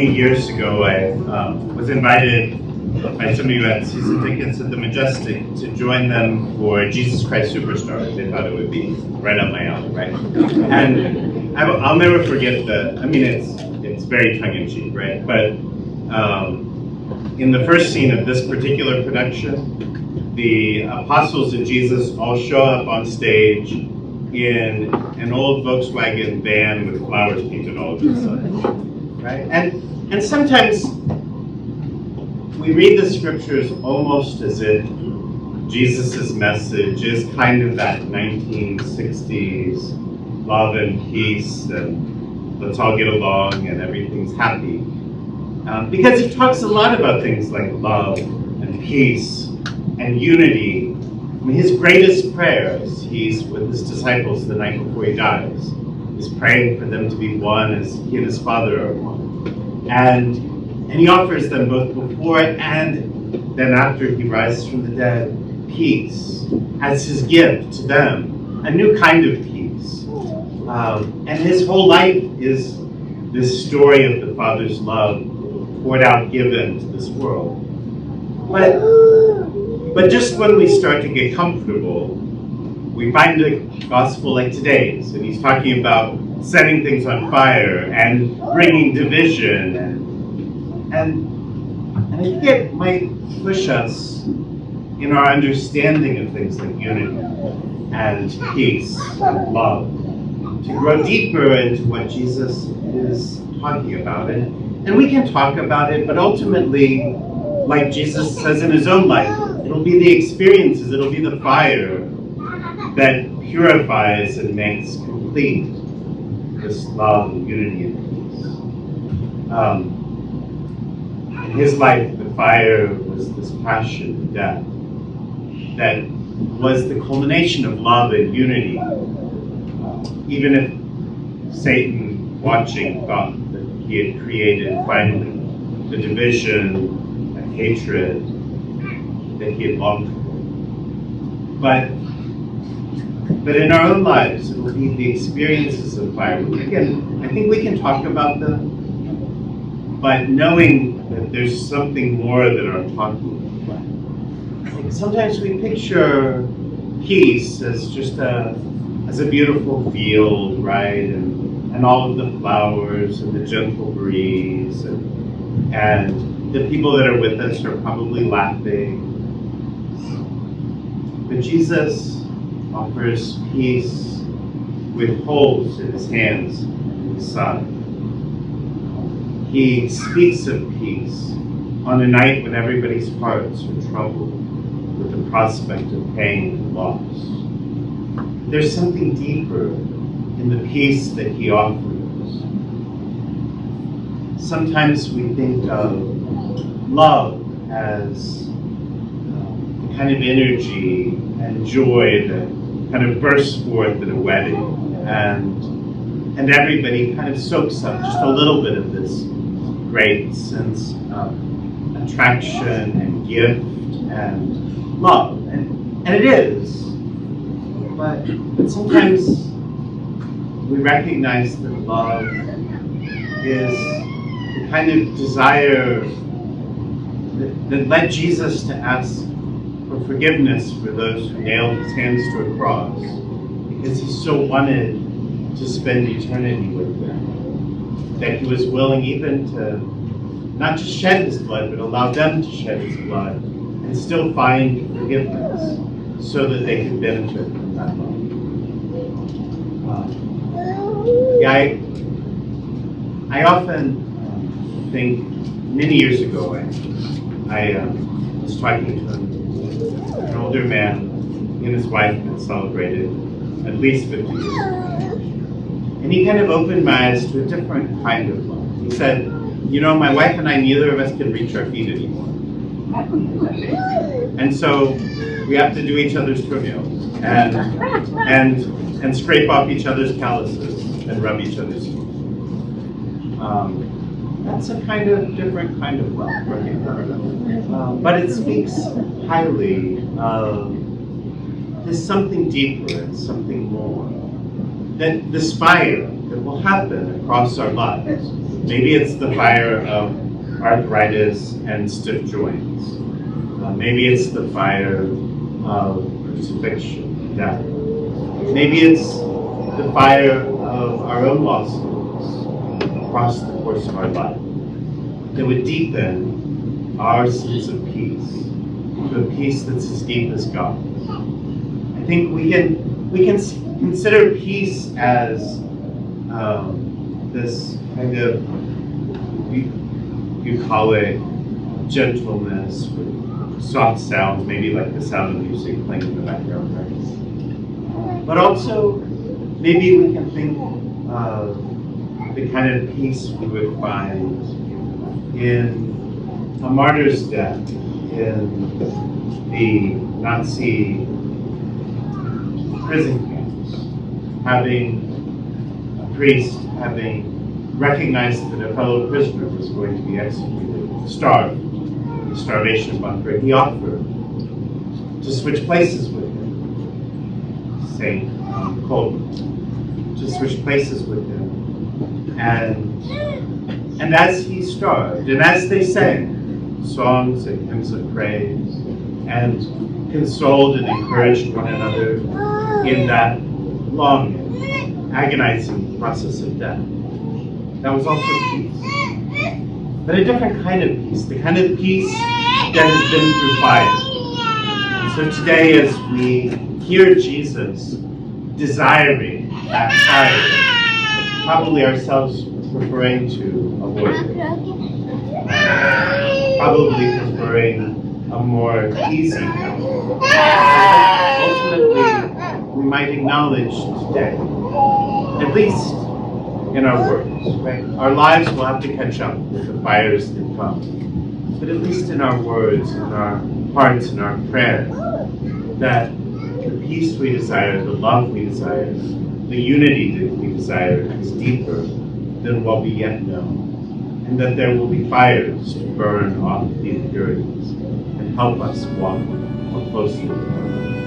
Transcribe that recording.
few years ago, I was invited by somebody who had season tickets at the Majestic to join them for Jesus Christ Superstar. They thought it would be right up my alley, right? And I'll never forget it's very tongue-in-cheek, right? But in the first scene of this particular production, the apostles of Jesus all show up on stage in an old Volkswagen van with flowers painted all over the side, right? And sometimes we read the scriptures almost as if Jesus' message is kind of that 1960s love and peace and let's all get along and everything's happy. Because he talks a lot about things like love and peace and unity. I mean, his greatest prayers, he's with his disciples the night before he dies. He's praying for them to be one as he and his Father are one. And he offers them both before and then after he rises from the dead, peace as his gift to them, a new kind of peace. And his whole life is this story of the Father's love poured out, given to this world. But just when we start to get comfortable, we find a gospel like today's, and he's talking about setting things on fire and bringing division, and I think it might push us in our understanding of things like unity and peace and love to grow deeper into what Jesus is talking about. And we can talk about it, but ultimately, like Jesus says in his own life, it'll be the experiences, it'll be the fire that purifies and makes complete this love and unity and peace. In his life, the fire was this passion, death, that was the culmination of love and unity. Even if Satan, watching, thought that he had created finally the division and hatred that he had longed for. But in our own lives, it will be the experiences of fire. Again, I think we can talk about them, but knowing that there's something more that I'm talking about. Like sometimes we picture peace as just a beautiful field, right? And all of the flowers and the gentle breeze and the people that are with us are probably laughing. But Jesus offers peace with holes in his hands and his side. He speaks of peace on a night when everybody's hearts are troubled with the prospect of pain and loss. There's something deeper in the peace that he offers. Sometimes we think of love as the kind of energy and joy that kind of bursts forth at a wedding, and everybody kind of soaks up just a little bit of this great sense of attraction and gift and love, and it is. But sometimes we recognize that love is the kind of desire that led Jesus to ask for forgiveness for those who nailed his hands to a cross, because he so wanted to spend eternity with them, that he was willing even to not just shed his blood, but allow them to shed his blood and still find forgiveness so that they could benefit from that love. I often think, many years ago, I was talking to an older man. He and his wife had celebrated at least 50 years ago. And he kind of opened my eyes to a different kind of love. He said, you know, my wife and I, neither of us can reach our feet anymore. And so we have to do each other's toenails and scrape off each other's calluses and rub each other's feet. That's a kind of different kind of love, right? But it speaks highly of there's something deeper and something more. That this fire that will happen across our lives Maybe it's the fire of arthritis and stiff joints. Maybe it's the fire of crucifixion, death. Maybe it's the fire of our own lawsuits across the course of our life that would deepen our sense of peace to a peace that's as deep as God's. I think we can consider peace as this kind of, you call it gentleness with soft sounds, maybe like the sound of music playing in the background, right? But also, maybe we can think of the kind of peace we would find in a martyr's death, in the Nazi prison camps, having a priest having recognized that a fellow prisoner was going to be executed, starved, in the starvation bunker. He offered to switch places with him, St. Coleman, to switch places with him. And as he starved, and as they sang songs and hymns of praise, and consoled and encouraged one another in that long and agonizing process of death, that was also peace. But a different kind of peace, the kind of peace that has been through fire. And so today, as we hear Jesus desiring that fire, probably ourselves preferring to avoid it, probably preferring a more easy path. Ultimately, we might acknowledge today, at least in our words, right? Our lives will have to catch up with the fires that come. But at least in our words, in our hearts, in our prayers, that the peace we desire, the love we desire, the unity that we desire is deeper than what we yet know. And that there will be fires to burn off the impurities and help us walk more closely with one another.